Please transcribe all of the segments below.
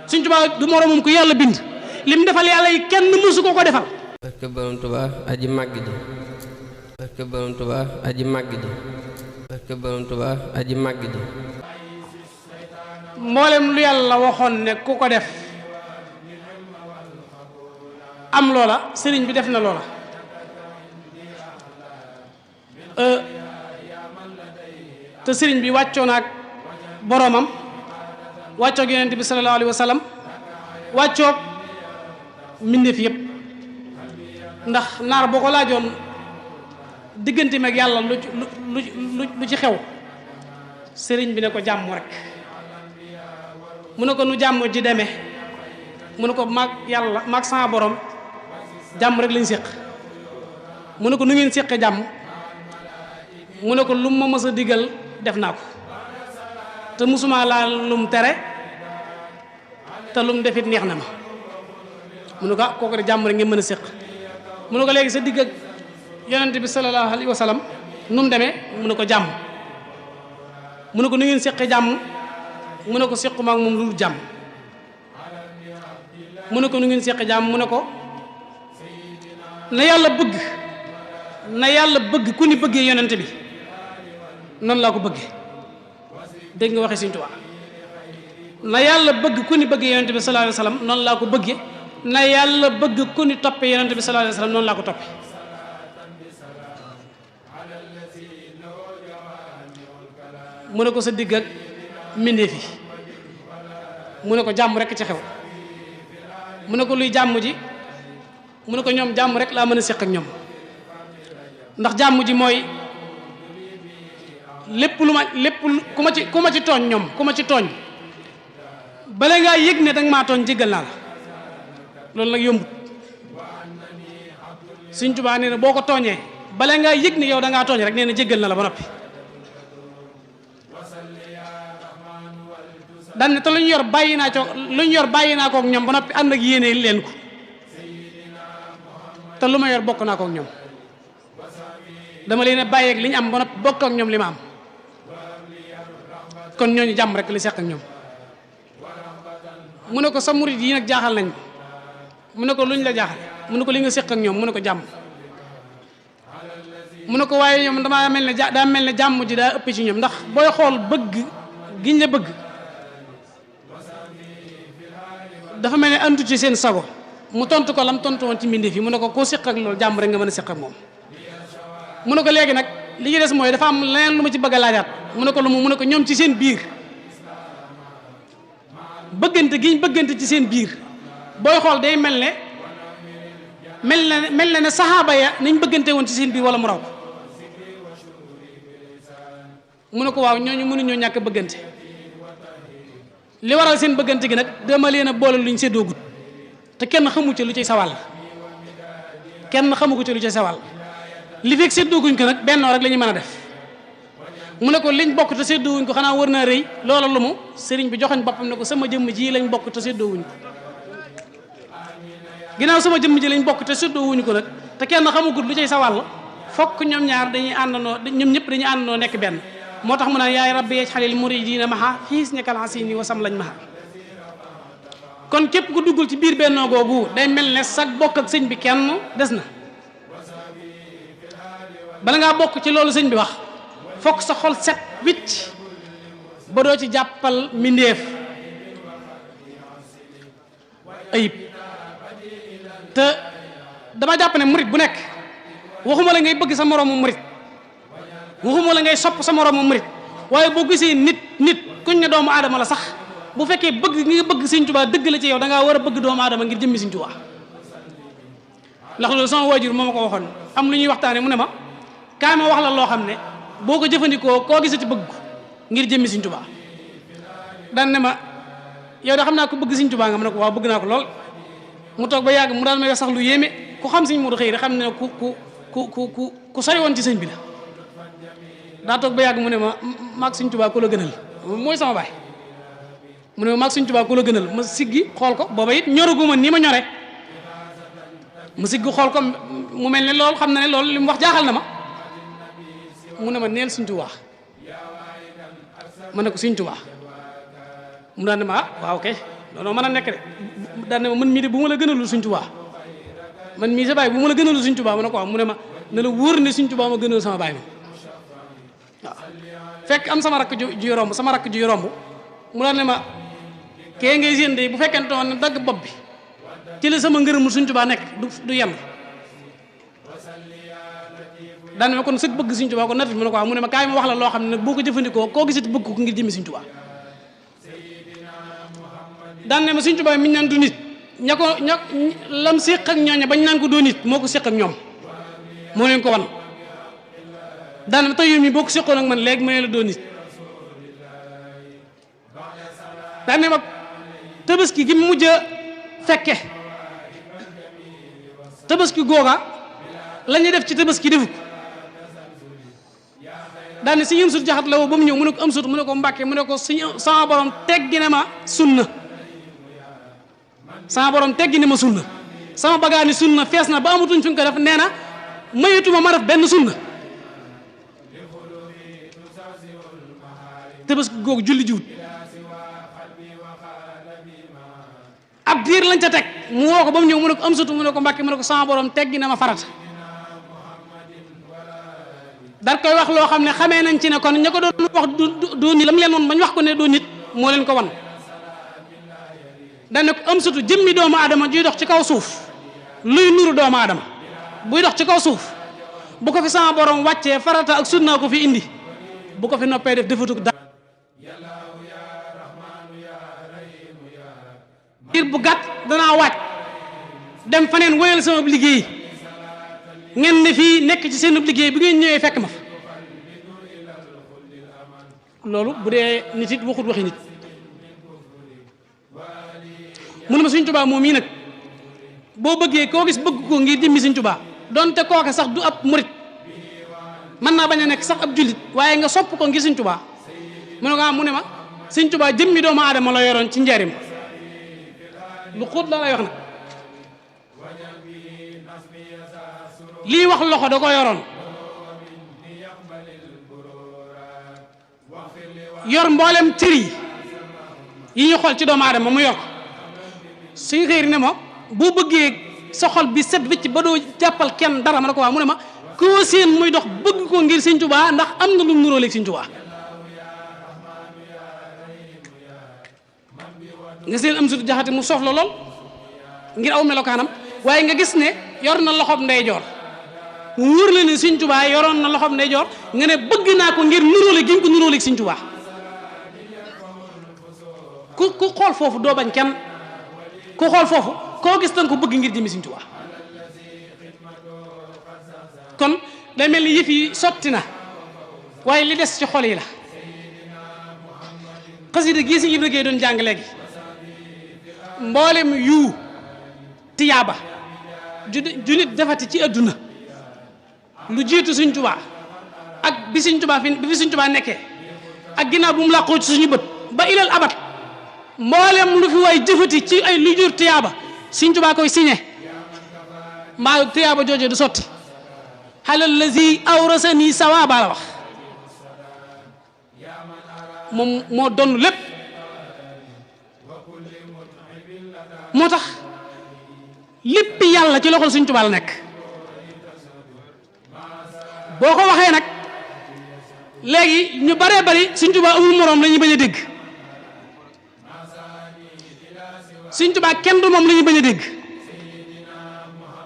Sëñ Tuubaa du moromum ko yàlla bind lim defal yàlla yi kenn mësu ko defal. barke Borom Tuubaa aji màgg ji barke Borom Tuubaa aji màgg ji barke Borom Tuubaa aji màgg ji. mboolem lu yàlla waxoon ne ku ko def am loola sëriñ bi def na loola. te sëriñ bi wàccoo naag boromam wàccoog yonent bi sallallahu alayhi wa sallam wàccoog mbindeef yëpp ndax naar boo ko laajoon diggante meeg yàlla lu ci xew sëriñ bi ne ko jàmm rek mu ne ko nu jàmm ji demee mu ne ko maag yàlla maag sama borom jàmm rek lañ séq mu ne ko nu ngeen séqee jàmm mu ne ko lu ma mës a digal def naa ko te musuma laa lum tere te lum defit neex na ma mu ne ko kooku de jàmm rek ngeen mën a séq mu ne ko léegi sa digg ak yonent bi sallallahu alayhi wa sallam nu mu demee mu ne ko jàmm mu ne ko nu ngeen séqee jàmm mu ne ko séquma ak moom lu dul jàmm mu ne ko nu ngeen séqee jàmm mu ne ko na yàlla bëgg ku ni bëggee yonent bi noonu laa ko bëggee dégg nga waxee Sëñ Tuubaa na yàlla bëgg ku ni bëggee yonent bi sallallahu alayhi wa sallam noonu laa ko bëggee na yàlla bëgg ku ni toppee yonent bi sallallahu alayhi wa sallam noonu laa ko toppee mu ne ko sa digg ak mbindeef yi mu ne ko jàmm rek ci xew mu ne ko luy jàmm ji mu ne ko ñoom jàmm rek laa mën a séq ak ñoom ndax jàmm ji mooy lépp ku ma ci tooñ ñoom ku ma ci tooñ bala ngaa yëg ne danga maa tooñ jéggal naa la loolu nag yombut Sëñ Tuubaa nee na boo ko tooñee bala ngaa yëg ne yow dangaa tooñ rek nee na jéggal na la ba noppi dan ne te lu ñu yor bàyyi naa ko ak ñoom ba noppi ànd ak yéene leen ko te lu ma yor bokk naa ko ak ñoom dama leen a bàyyi ak li ñu am ba noppi bokk ak ñoom li ma am kon ñooñu jàmm rek li seq ak ñoom mu ne ko sa murit yi nag jaaxal nañ ko mu ne ko luñ la jaaxal mu ne ko li nga seq ak ñoom mu ne ko jàmm mu ne ko waaye ñoom daa mel ne jàmm ji daa ëpp ci ñoom ndax booy xool bëgg giñ la bëgg dafa mel ne antu ci seen sago mu tontu ko lam tontu woon ci mbindeef yi mu ne ko koo seq ak loolu jàmm rek nga mën a seq ak moom mu ne ko léegi nag li ci des mooy dafa am leneen lu ma ci bëgg a laajaat mu ne ko lu mu ne ko ñoom ci seen biir bëggante giñ bëggante ci seen biir booy xool day mel ne saxaaba ya niñ bëggante woon ci seen biir wala mu raw ko mu ne ko waaw ñooñu mënuñoo ñàkk bëggante li waral seen bëggante gi nag dama leen a boole luñ séddoogut te kenn xamu ci lu ci sawal kenn xamu ko ci lu ci sawal li fekk séddooguñ ko nag bennoo rek la ñu mën a def mu ne ko liñ bokk te séddoowuñ ko xanaa war naa rëy loola lu mu sëriñ bi joxoñ boppam ne ko sama jëmm ji lañ bokk te séddoowuñ ko ginnaaw sama jëmm ji lañ bokk te séddoowuñ ko nag te kenn xamagut lu ci sawal fokk ñoom ñaar dañuy àndandoo ñoom ñëpp dañuy àndandoo nekk benn moo tax mu naan yaay rabbi yajxalil muridina maha xiis ñekal xasini wasam lañ maha kon képp ku duggul ci biir bennoo googu day mel ne sag bokk ak sëñ bi kenn des na bala ngaa bokk ci loolu sëñ bi wax fokk sa xol set wicc ba doo ci jàppal mbindéef ayib te dama jàpp ne murit bu nekk waxuma la ngay bëgg sa moroomu murit waxuma la ngay sopp sa moroomu murit waaye boo gisee nit kuñ ne doomu aadama la sax bu fekkee bëgg nga bëgg Sëñ Tuubaa dëgg la ci yow da ngaa war a bëgg doomu aadama ngir jëmmi Sëñ Tuubaa ndax loolu sama waajur moo ma ko waxoon am lu ñuy waxtaane mu ne ma kaay ma wax la loo xam ne boo ko jëfandikoo koo gisati bëgg ko ngir jëmmi Sëñ Tuubaa daan ne ma yow de xam naa ko bëgg Sëñ Tuubaa nga ma ne ko waaw bëgg naa ko lool mu toog ba yàgg mu daan may wax sax lu yéeme ku xam Sëñ Moodu Xëyri xam ne ku sori woon ci sëñ bi la daa toog ba yàgg mu ne ma maag Sëñ Tuubaa ku la gënal mooy sama baay mu ne ma maag Sëñ Tuubaa ku la gënal ma siggi xool ko booba it ñoraguma nii ma ñore mu siggi xool ko mu mel ne loolu xam na ne loolu li mu wax jaaxal na ma mu ne ma neel Sëñ Tuubaa ma ne ko Sëñ Tuubaa mu daan ne ma waaw kay loolu mën a nekk de daan ne ma man mii de bu ma la gënalul Sëñ Tuubaa man mii sa baay bu ma la gënalul Sëñ Tuubaa ma ne ko waaw mu ne ma ne la wóor ne Sëñ Tuubaa ma gënal sama baay ma waaw fekk am sama rakk ju romb mu daan ne ma kee ngay séen de bu fekkente woon ne dagg bopp bi ci la sama ngërëmul Sëñ Tuubaa nekk du yenn daan ne ma kon sëg bëgg Sëñ Tuubaa ko natt mu ne ko waaw mu ne ma kaay ma wax la loo xam ne nag boo ko jëfandikoo koo gisati bëgg ko ngir jëmi Sëñ Tuubaa daan ne ma Sëñ Tuubaa mi ñu naan du nit ña lam séq ak ñooña bañ naan ko doo nit moo ko séq ak ñoom moo leen ko wan daan ne ma tey mi boo ko séqoon ak man léegi ma ne la doo nit daan ne ma tabaski gi mu mujj a fekke tabaski googa la ñuy def ci tabaski defu ko daan ne si am sut jaxat la woo ba mu ñëw mu ne ko am sut mu ne ko Mbàkke mu ne ko sama borom teggi ne ma sunna sama borom teggi ne ma sunna sama bagaani sunna fees na ba amatuñ fi nga ko def nee na mayetuma ma def benn sunna tabaski googu julli jiwut ab diir lañ ca teg mu woo ko ba mu ñëw mu ne ko am sut mu ne ko Mbàkke mu ne ko sama borom teggi ne ma farata dar koy wax loo xam ne xamee nañ ci ne kon ña ko doon wax doo nit lam leen woon bañ wax ko ne doo nit moo leen ko wan dane ko am sutu jëmmi doomu aadama juy dox ci kaw suuf luy nuru doomu aadama buy dox ci kaw suuf bu ko fi sama borom wàccee farata ak sunna ko fi indi bu ko fi noppee def defatuk dara diir bu gàtt danaa wàcc dem faneen wéyal sama liggéey ngeen ne fii nekk ci seen liggéey bi ngeen ñëwee fekk ma fa loolu bu dee nit it waxut waxi nit mu ne ma Sëñ Tuubaa moom mii nag boo bëggee koo gis bëgg ko ngir jëmmi Sëñ Tuubaa donte kooke sax du ab murit mën naa bañ a nekk sax ab jullit waaye nga sopp ko ngir Sëñ Tuubaa mu ne ko mu ne ma Sëñ Tuubaa jëmmi doomu aadama la yoroon ci njariñ lu xóot la lay wax nag lii wax loxo da ko yoroon yor mboolem cër yi ñu xool ci doomu aadama mu yor ko suñu xëyri ne ma boo bëggee sa xol bi set wicc ba doo jàppal kenn dara ma ne ko waaw mu ne ma koo seen muy dox bëgg ko ngir Sëñ Tuubaa ndax am na lu mu nuróoleeg Sëñ Tuubaa nga seen am sutu jaxate mu soof la lool ngir aw melokaanam waaye nga gis ne yor na loxob ndeyjoor mu wóor la ne Sëñ Tuubaa yoroon na loxob ndeyjoor nga ne bëgg naa ko ngir nuróole gi mu ko nuróoleeg Sëñ Tuubaa ku xool foofu doo bañ kenn ku xool foofu koo gis danga ko bëgg ngir jëmi Sëñ Tuubaa kon day mel ni yëf yi sotti na waaye li des ci xol yi la xasida gii si Ibra Gey doon jàng léegi mboolem yu tiyaaba ju nit defati ci adduna lu jiitu Sëñ Tuubaa ak bi Sëñ Tuubaa bi fi Sëñ Tuubaa nekkee ak ginnaaw bu mu làqoo ci suñu bët ba ilal abat mboolem lu fi waay jëfati ci ay lu jur tiyaaba Sëñ Tuubaa koy signé mbaa tiyaaba jooje du sotti xalal lazi awrasani sawaaba la wax moom moo donn lépp moo tax lépp yàlla ci loxol Sëñ Tuubaa la nekk boo ko waxee nag léegi ñu baree bari Sëñ Tuubaa amul moroom la ñuy bañ a dégg Sëñ Tuubaa kenn du moom la ñuy bañ a dégg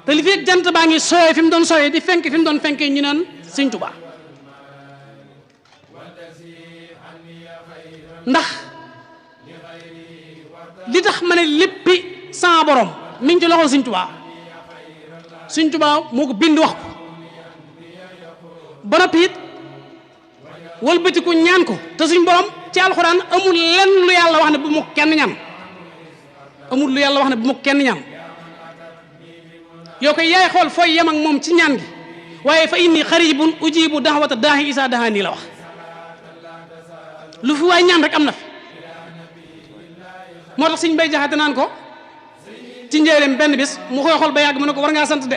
te li fi jant baa ngi sooyee fi mu doon sooyee di fenk fi mu doon fenkee ñu naan Sëñ Tuubaa ndax li tax ma ne léppi sama borom mi ngi ci loxol Sëñ Tuubaa Sëñ Tuubaa moo ko bind wax ko ba noppi it wëlbatiku ñaan ko te suñ borom ci alxuraan amul lenn lu yàlla wax ne bu mu kenn ñaan amul lu yàlla wax ne bu mu kenn ñaan yoo koy yaay xool fooy yem ak moom ci ñaan gi waaye fa inni xaribun ujibu daxwata daahi isa dahaani la wax lu fi waay ñaan rek am na fi moo tax Sëñ Mbay Jaxate naan ko ci njëriñ benn bis mu koy xool ba yàgg mu ne ko war ngaa sant de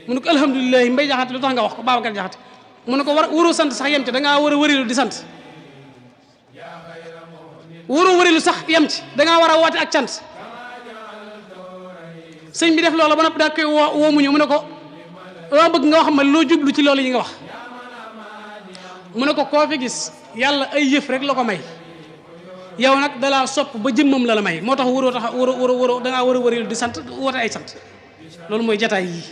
mu ne ko alhamdulilah Mbay Jaxate lu tax nga wax ko Babacar Jaxate mu ne ko waroo sant sax yem ci dangaa war a wërilu di sant waroo wërilu sax yem ci dangaa war a woote ak cant sëñ bi def loola ba noppi daal koy woo mu ñëw mu ne ko dama bëgg nga wax ma loo jublu ci loolu yi nga wax mu ne ko koo fi gis yàlla ay yëf rek la ko may yow nag dalaa sopp ba jëmmam la may moo tax waroo dangaa war a wërilu di sant woote ay sant loolu mooy jataay yii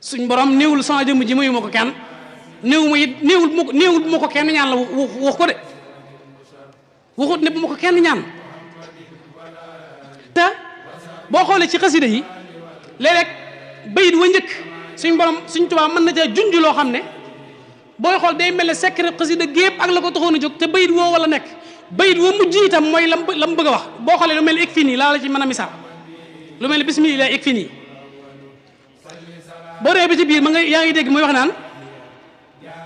suñ borom néewul sama jëmm ji mayu ma ko kenn néew ma it néewul bu ma ko kenn ñaan la wax ko de waxut ne bu ma ko kenn ñaan te boo xoolee ci xasida yi léeg-léeg bayit wa njëkk suñ borom suñ Tuubaa mën na caa junj loo xam ne booy xool day mel ne secret xasida gépp ak la ko taxoon a jóg te bayit woo wala nekk bayit woo mujj itam mooy lam bëgg a wax boo xoolee lu mel ni ik fii nii laa la ci mën a misaal lu mel ni bismillah ik fii nii boo dee ba ci biir ma nga yaa ngi dégg muy wax naan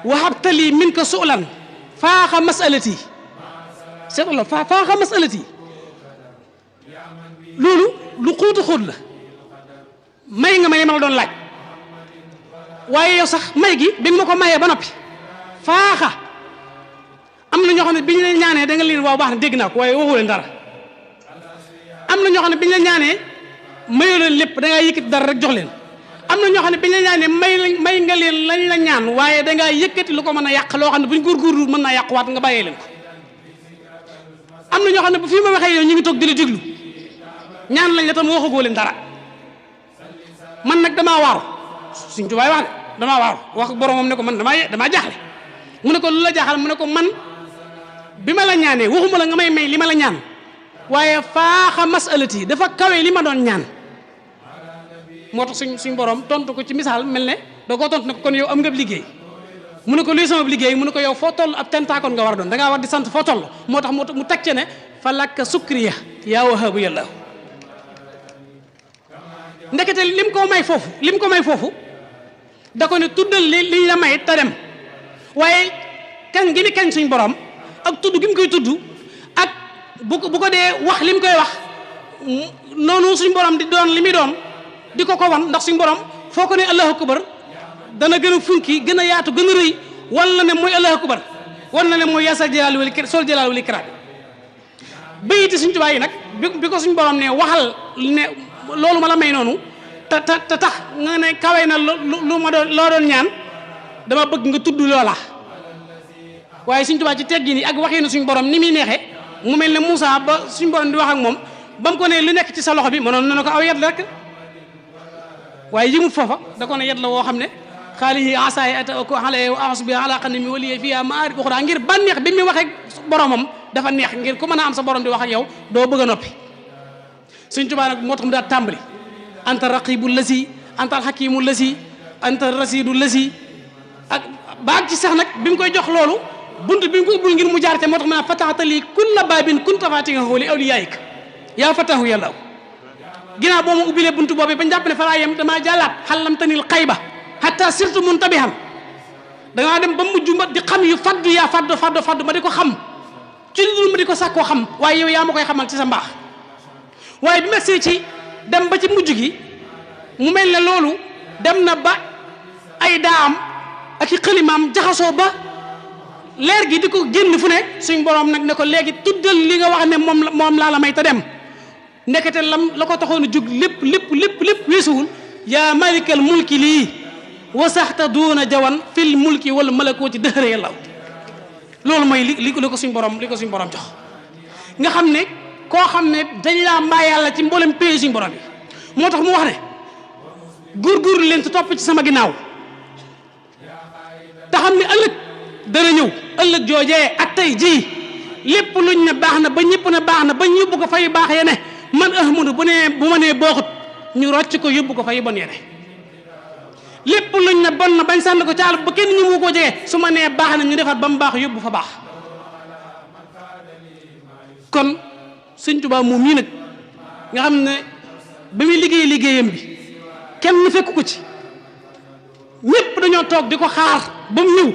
wahabtali min ka su'lan faaxa masalati seetlu faaxa masalati loolu lu xóotu xóot la may nga ma la doon laaj waaye yow sax may gi bi nga ma ko mayee ba noppi faaxa am na ñoo xam ne bi ñu leen ñaanee da nga leen waaw baax na dégg naa ko waaye waxu leen dara am na ñoo xam ne bi ñu leen ñaanee mayoo leen lépp da ngaa yëkkati dara rek jox leen am na ñoo xam ne bi ñu leen ñaanee may nga leen lañ la ñaan waaye da ngaa yëkkati lu ko mën a yàq loo xam ne buñ góorgóorlu mën naa yàquwaat nga bàyyee leen ko am na ñoo xam ne bu fii ma waxee yow ñu ngi toog di la déglu ñaan lañ la tam waxagoo leen dara man nag damaa waaru suñ tubaay wax ne damaa waaru wax boromam ne ko man damaa jaaxle mu ne ko lu la jaaxal mu ne ko man bi ma la ñaanee waxuma la nga may li ma la ñaan waaye faaxa masalati dafa kawe li ma doon ñaan moo tax suñ borom tontu ko ci misaal mel ne da koo tontu ne ko kon yow am nga liggéey mu ne ko luy sama liggéey mu ne ko yow foo toll ab tentaakoon nga war a doon da ngaa war di sant foo toll moo tax mu teg ci ne fa lakka sukriya yaa wahaabu yàlla ndekete lim ko may foofu da ko ne tuddal liñ la may te dem waaye kañ gi ni kañ suñ borom ak tudd gi mu koy tudd ak bu ko dee wax li mu koy wax noonu suñ borom di doon li muy doon di ko wan ndax suñ borom foo ko ne allahu akbar dana gën a funki gën a yaatu gën a rëy wala ne mooy allahu akbar wala ne mooy yaasal jalaal wal ikraam bayiti suñ tubaab yi nag bi ko suñ borom ne waxal ne loolu ma la may noonu te tax nga ne kawe na lu ma doon loo doon ñaan dama bëgg nga tudd loola waaye suñ tubaab ci teggin yi ak waxinu suñ borom ni muy neexee mu mel ne Moussa ba suñ borom di wax ak moom ba mu ko ne lu nekk ci sa loxo bi mënoon na ko aw yat la rek waaye yëmut foofa da ko ne yat la woo xam ne xaalihi asaay ata ko xale ahas bi ala xanni mi waliye fiya maarib uxra ngir bànneex bi muy waxee boromam dafa neex ngir ku mën a am sa borom di wax ak yow doo bëgg a noppi suñ tubaab nag moo tax mu daal tàmbali anta raqibu lasi anta alxakimu lasi anta rasidu lasi ak baag ci sax nag bi mu koy jox loolu bunt bi mu ko ubbul ngir mu jaar te moo tax mu ne fataxtali kulla baabin kunta fatihahu li awliyaik yaa fatahu yàlla ginnaaw boo ma ubbilee buntu boobu bañ jàpp ne fa laa yem damaa jàllaat xallam tanil xayba hatta surtout muntabihan dangaa dem ba mujj ma di xam yu faddu yaa faddu ma di ko xam ci lu ma di ko sàkkoo xam waaye yow yaa ma koy xamal ci sa mbaax waaye bi ma see ci dem ba ci mujj gi mu mel ne loolu dem na ba ay daam ak i xëlimaam jaxasoo ba leer gi di ko génn fu ne suñ borom nag ne ko léegi tuddal li nga wax ne moom laa la may te dem ndekete la ko taxoon a jug lépp weesuwul yaa malikal mulki lii wasaxta duuna jawan fil mulki wala malakooti dëhëre yàlla loolu mooy li ko suñ borom jox nga xam ne koo xam ne dañ laa mbaa yàlla ci mboolem pays suñ borom yi moo tax mu wax ne góorgóorlu leen te topp ci sama ginnaaw te xam ne ëllëg dana ñëw ëllëg joojee ak tey jii lépp luñ ne baax na ba ñëpp ne baax na ba ñu yóbbu ko fa yu baax yene man ahmadu bu ma nee booxut ñu rocc ko yóbbu ko fa yu bon yene lépp luñ ne bon na bañ sànni ko caal ba kenn ñu mu ko jege su ma nee baax na ñu defar ba mu baax yóbbu fa baax kon Sëñ Tuubaa moom mii nag nga xam ne ba muy liggéeyam bi kenn fekk ko ci ñëpp dañoo toog di ko xaar ba mu ñëw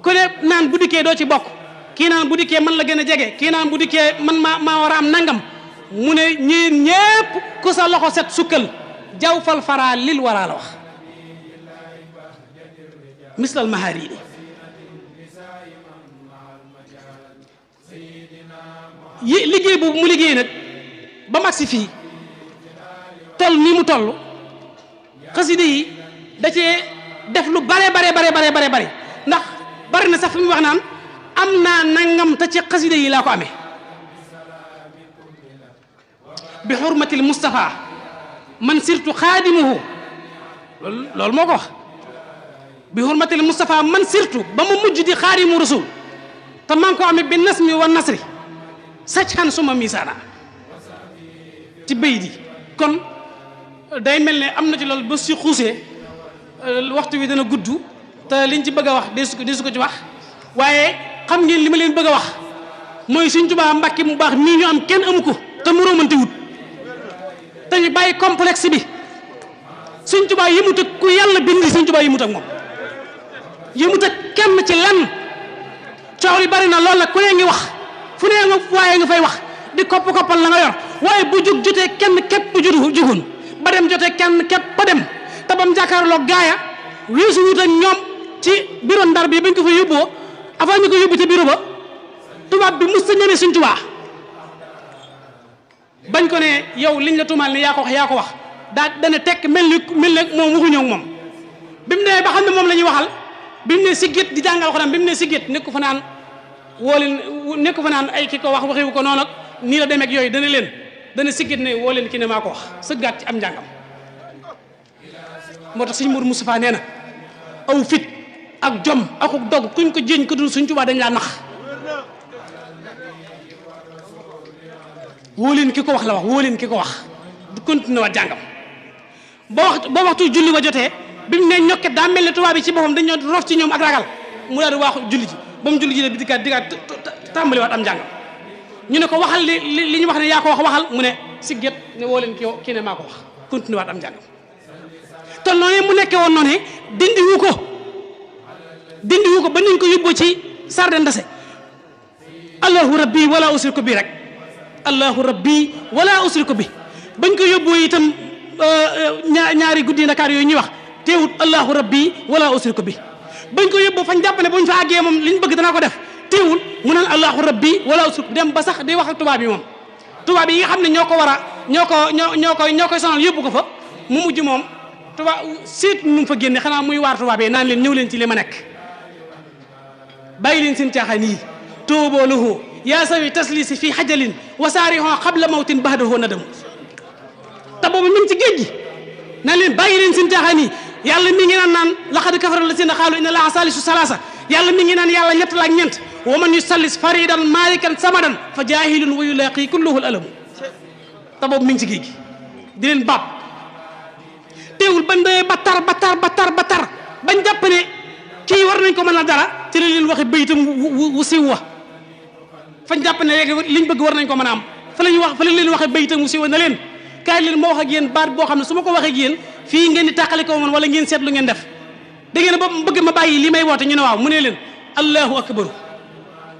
ku ne naan bu dikkee doo ci bokk kii naan bu dikkee man la gën a jege kii naan bu dikkee man maa war a am nangam mu ne ñeen ñépp ku sa loxo set sukkal jaw fal faraa lil waraa la wax mislal mahaari liggéey boobu mu liggéey nag ba mu agsi fii toll nii mu toll xasida yi da cee def lu bare ndax bari na sax fi mu wax naan am naa nangam te ci xasida yi laa ko amee bi xurmatil Mustafa man sirtu xaadimuhu loolu moo ko wax bi xurmatil Mustafa man sirtu ba mu mujj di xaadimu rasul te man ko amee bi nasmi wa nasri sacc xan suma misaana ci béy di kon day mel ne am na ci loolu ba si xuusee waxtu wi dana gudd te liñ ci bëgg a wax deesu ko ci wax waaye xam ngeen li ma leen bëgg a wax mooy Sëñ Tuubaa Mbàkke mu baax mii ñu am kenn amu ko te mu romante wut te ñu bàyyi complexe bi Sëñ Tuubaa yëmut ak ku yàlla bind Sëñ Tuubaa yëmut ak moom yëmut ak kenn ci lenn coow li bari na lool la ku ne ngi wax fu ne nga waaye nga fay wax di koppal la nga yor waaye bu jug jotee kenn képp jugun ba dem jotee kenn képp ba dem te bam jàkkaarloo gaaya weesu wut ak ñoom ci bureau Ndar bi bañ ko fa yóbboo avant ñu ko yóbbu ci bureau ba tubaab bi mus sa ñeme Sëñ Tuubaa bañ ko ne yow liñ la tuumaal ne yaa ko wax dana tekk mel ni moom waxuñoo ak moom bi mu ne ba xam ne moom la ñuy waxal bi mu ne siggit di jàngal Alxuraan bi mu ne siggit nekku fa naan woo leen nekku fa naan ay ki ko wax waxiwu ko noonu ak nii la demeek yooyu dana siggit ne woo leen ki ne maa ko wax sëggaat ci am njàngam moo tax Sëñ Mourou Moustapha nee na aw fit ak jom ak dog kuñ ko jéñ ko dul Sëñ Tuubaa dañ laa nax woo leen ki ko wax la wax woo leen ki ko wax du continuer waat jàngam ba waxtu julli ba jotee bi mu ne ñokket daa mel ne tubaab bi ci boppam dañoo rof ci ñoom ak ragal mu daal di waaxu julli ji ba mu julli ji bi dikkaat tàmbaliwaat am njàngam ñu ne ko waxal li ñu wax ne yaa ko wax waxal mu ne sigget ne woo leen kii ne maa ko wax continuer waat am njàngam te noonu mu nekkee woon noonu dindiwu ko ba niñ ko yóbboo ci sarde ndase allahu rabbi wala usriku bi rek allahu rabbi wala usriku bi bañ ko yóbboo itam ñaari guddi Ndakaar yooyu ñuy wax teewut allahu rabbi wala usriku bi bañ ko yóbboo fañ jàpp ne buñ fa àggee moom liñ bëgg danaa ko def teewul mu naan allahu rabbi wala usriku dem ba sax di wax ak tubaab yi moom tubaab yi nga xam ne ñoo koy sonal yóbbu ko fa mu mujj moom tubaab seet nu mu fa génne xanaa muy waar tubaab yi naan leen ñëw leen ci li ma nekk bàyyi leen seen caaxaan yi tooboo lahu yaa sawi taslisi fi xajalin wasaarihon xabla mawtin baxdahu nadam te boobu mi ngi ci géej gi naan leen bàyyi leen seen caaxaan yi yàlla mi ngi naan laqad kafara lasina xaalu inna allaha salisu salasa yàlla mi ngi naan yàlla ñett la ak ñeent wa man yusallis faridan malikan samadan fa jaahilun wa yulaqi kulluhu al alamu te boobu mi ngi ci géej gi di leen baab teewul bañ doyee ba tar bañ jàpp ne kii war nañ ko mën a dara ci la leen waxe bayitam wu siw wa fañ jàpp ne léegi liñ bëgg war nañ ko mën a am fa la leen waxe bayitam wu siw wa na leen kaay leen ma wax ak yéen baat boo xam ne su ma ko waxee ak yéen fii ngeen di tàqale ko man wala ngeen seet lu ngeen def da ngeen ba bëgg ma bàyyi li may woote ñu ne waaw mu ne leen allahu akbaru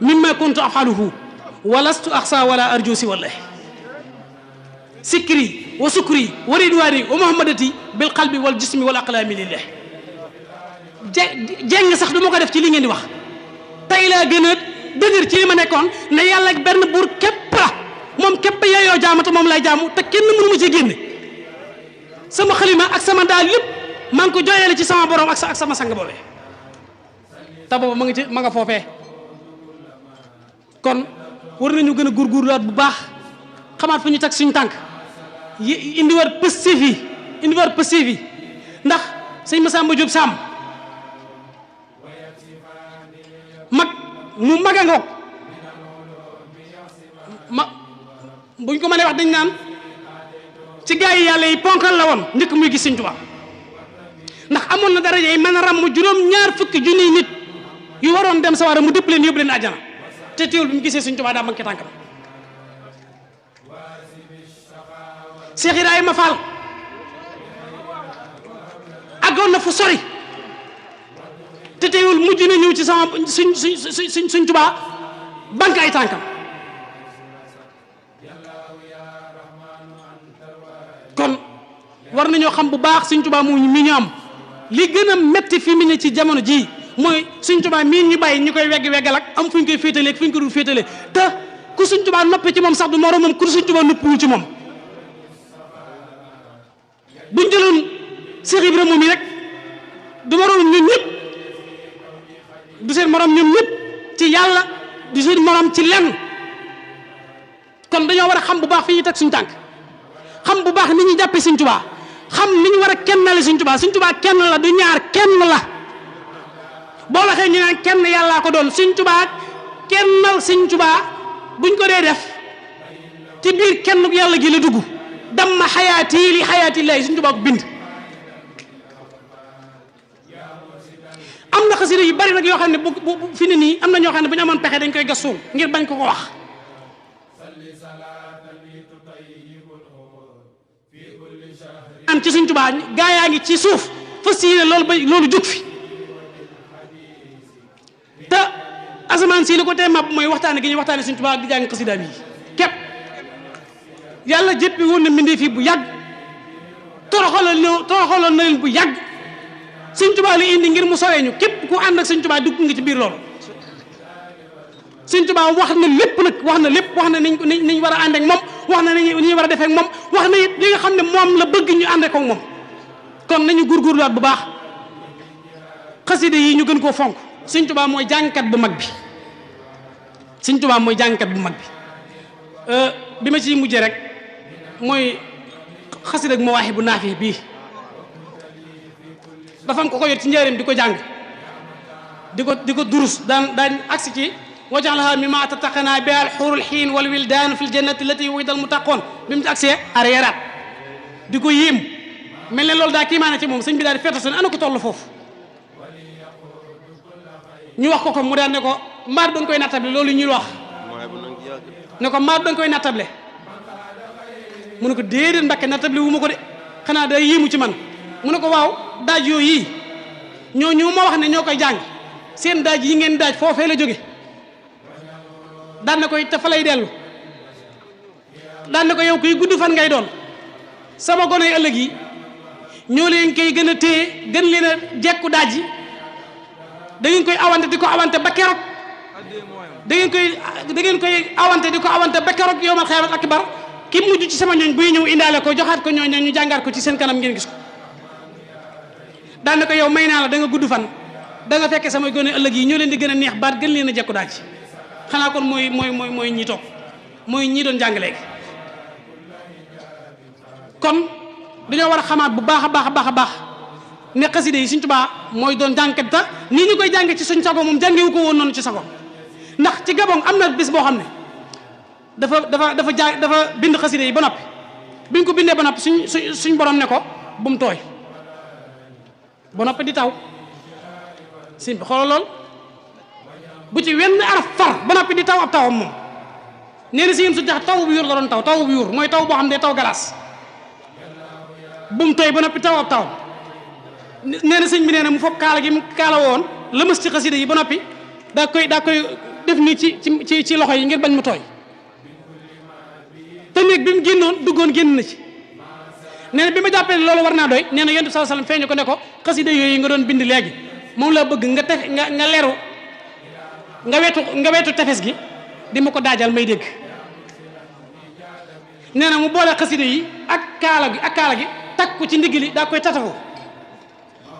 mimma kuntu afaluhu walastu axsa wala arju si wallahi sikri wa sukri wa ridwani wa muhammadati bil qalbi wal jismi wal aqlami lillah jeng sax du ma ko def ci li ngeen di wax tey laa gën a dëgër ci li ma nekkoon ne yàlla ak benn buur képp la moom képp yaayoo jaamatu moom lay jaamu te kenn mënu ma ci génne sama xalima ak sama daal lépp maa ngi ko jooyale ci sama borom ak sama sang boobee te boobu ma nga foofee kon war nañu gën a góorgóorluwaat bu baax xamaat fu ñu teg suñu tànk indiwaat positif yi ndax sëñ Massamba Diop Sam mu mag a ngoog buñ ko mënee wax dañ naan ci gaa yi yàlla yi ponkal la woon njëkk muy gis Sëñ Tuubaa ndax amoon na daraja yi mën a ram mu juróom-ñaar fukki junniy nit yu waroon dem sawara mu dëpp leen yóbbu leen àjjana te teewul bi mu gisee Sëñ Tuubaa daa manqué tànkam Cheikh Ibrahima Fall àggoon na fu sori te teewul mujj na ñëw ci sama suñ Tuubaa banque ay tànkam kon war nañoo xam bu baax Sëñ Tuubaa mu mi ñu am li gën a metti fi mu ne ci jamono jii mooy Sëñ Tuubaa mii ñu bàyyi ñu koy weggal ak am fu ñu koy féetalee ak fu ñu ko dul féetalee te ku Sëñ Tuubaa noppi ci moom sax du moroomam ku Sëñ Tuubaa noppiwul ci moom. buñ jëloon Cheikh Ibrahima moom yi rek du moroom ñun ñëpp du seen moroom ñun ñëpp ci yàlla du seen moroom ci lenn. kon dañoo war a xam bu baax fi ñuy teg suñu tànk xam bu baax ni ñuy jàppee Sëñ Tuubaa xam ni ñu war a kennale Sëñ Tuubaa. Sëñ Tuubaa kenn la du ñaar kenn la boo waxee ñu naan kenn yàllaa ko doon. Sëñ Tuubaa kennal Sëñ Tuubaa buñ ko dee def ci biir kenn yàlla gi la dugg. damma xayaati li xayaati lay Sëñ Tuubaa ko bind. am na xasida yu bari nag yoo xam ne bu fi ne nii am na ñoo xam ne bu ñu amoon pexe dañ koy gas suul ngir bañ ko wax. am ci Sëñ Tuubaa gaa yaa ngi ci suuf fas yéene loolu ba loolu jóg fi te asamaan si li ko tee mab mooy waxtaane gi ñuy waxtaane Sëñ Tuubaa di jàng xasida bi képp. yàlla jéppi woon na mbindee fii bu yàgg toroxaloon na leen bu yàgg. Sëñ Tuubaa li indi ngir mu sowee ñu képp ku ànd ak Sëñ Tuubaa dugg nga ci biir loolu. Sëñ Tuubaa wax na lépp nag wax na lépp wax na niñ war a ànd ak moom wax na ni ñu war a defee ak moom wax na it li nga xam ne moom la bëgg ñu ànd ak moom. kon nañu góorgóorluwaat bu baax xasida yi ñu gën koo fonk. Sëñ Tuubaa mooy jàngkat bu mag bi. Sëñ Tuubaa mooy jàngkat bu mag bi. bi ma ciy mujjee rek mooy xasida ak Mawaahibu Naafi bii. dafa am ko yot ci njëriñ di ko jàng di ko durus daan agsi ci wajaxlaha mimma tattaqana bi al xurul xiin wal wildaan fil jannati lati wu'ida al muttaqoon bi mu ci agsee arrièraat di ko yéem mel ne loolu daa kiimaane ci moom sëñ bi daal di fettoon ana ko toll foofu ñu wax ko mu daan ne ko mbaar danga koy nattable loolu ñuy wax ne ko mbaar danga koy nattable mu ne ko déedéet Mbàkke nattable wu ma ko de xanaa day yéemu ci man mu ne ko waaw daaj yooyu ñooñu ma wax ne ñoo koy jàng seen daaj yi ngeen daaj foofee la jóge daan na koy te fa lay dellu daan na ko yow kuy gudd fan ngay doon sama gone yi ëllëg yi ñoo leen koy gën a téye gën leen a jekku daaj yi da ngeen koy awante di ko awante ba keroog da ngeen koy awante di ko awante ba keroog yowmal xiyaamat akbar ki mujj ci sama ñooñ buy ñëw indaale ko joxaat ko ñooñ ñu jàngaat ko ci seen kanam ngeen gis ko daan na ko yow may naa la da nga gudd fan da nga fekke samay gone ëllëg yi ñoo leen di gën a neex baat gën leen a jekku daaj xanaa kon mooy ñi toog mooy ñi doon jàng léegi kon dañoo war a xamaat bu baax a baax ne xaside yi Sëñ Tuubaa mooy doon jàngkat ta nii ñu koy jànge ci suñ sago moom jàngewu ko woon noonu ci sago ndax ci Gabon am na bis boo xam ne dafa bind xaside yi ba noppi biñ ko bindee ba noppi suñ borom ne ko bu mu tooy ba noppi di taw sim bi xoolal lool bu ci wenn araf far ba noppi di taw ab tawam moom nee na si yéen su tax taw bu yuur la doon taw bu yuur mooy taw boo xam ne taw galaas bu mu tooy ba noppi taw ab tawam nee na sëñ bi nee na mu foog kaala gi mu kaala woon lëmas ci xasida yi ba noppi daa koy def ni ci loxo yi ngir bañ mu tooy te néeg bi mu duggoon génn na ci nee na bi ma jàppee loolu war naa doy nee na yonent bi sallallahu alayhi wasallam feeñu ko ne ko xasida yooyu nga doon bind léegi moom laa bëgg nga leru nga wetu tefes gi di ma ko daajal may dégg nee na mu boole xasida yi ak kaala gi takk ko ci ndigg li daa koy tatafu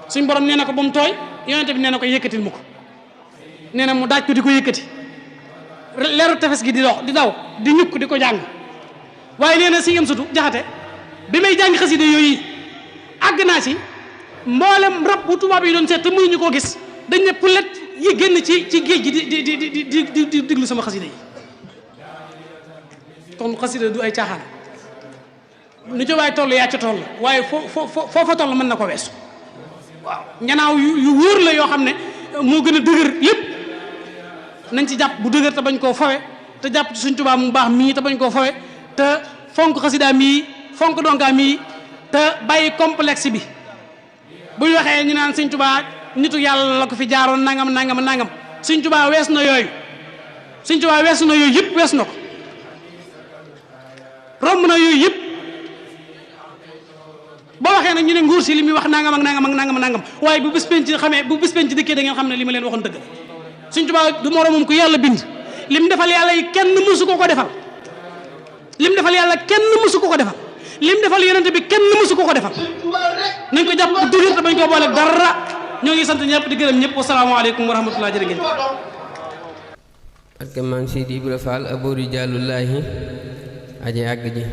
suñ borom nee na ko ba mu tooy yonent bi nee na ko yëkkatil mu ko nee na mu daaj ko di ko yëkkati leeru tefes gi di daw di ñukk di ko jàng waaye nee na si yëm sutu jaxate bi may jàng xasida yooyu àgg naa si mboolem rab bu tubaab yi doon seet te mënuñu koo gis dañ ne pulet yi génn ci géej gi di diglu sama xasida yi kon xasida du ay caaxaan nu ci waay toll yaa ca toll waaye foofa toll mën na ko weesu waaw ñanaaw yu wóor la yoo xam ne moo gën a dëgër lépp nañ ci jàpp bu dëgër te bañ koo fawe te jàpp ci Sëñ Tuubaa mu baax mii te bañ koo fawe te fonk xasida mii fonk donkaa mii te bàyyi complexe bi bu ñu waxee ñu naan Sëñ Tuubaa nitu yàlla la ko fi jaaroon nangam Sëñ Tuubaa wees na yooyu Sëñ Tuubaa weesu na yooyu yëpp wees na ko romb na yooyu yëpp boo waxee nag ñu ne nguur si li muy wax nangam waaye bu bis penc dikkee da ngeen xam ne li ma leen waxoon dëgg la Sëñ Tuubaa du moroomam ku yàlla bind lim defal yàlla yi kenn mësu ko defal lim defal yàlla kenn mësu ko defal lim defal yonent bi kenn mësu ko defal nañ ko jàpp dëgër te bañ koo boole dara ñoo ngi sant ñëpp di gërëm ñëpp wasalaamaaleykum wa rahmatulah jërë ngeen ak maam Sidi Ibra Fall abori jàllullaahi aji àgg ji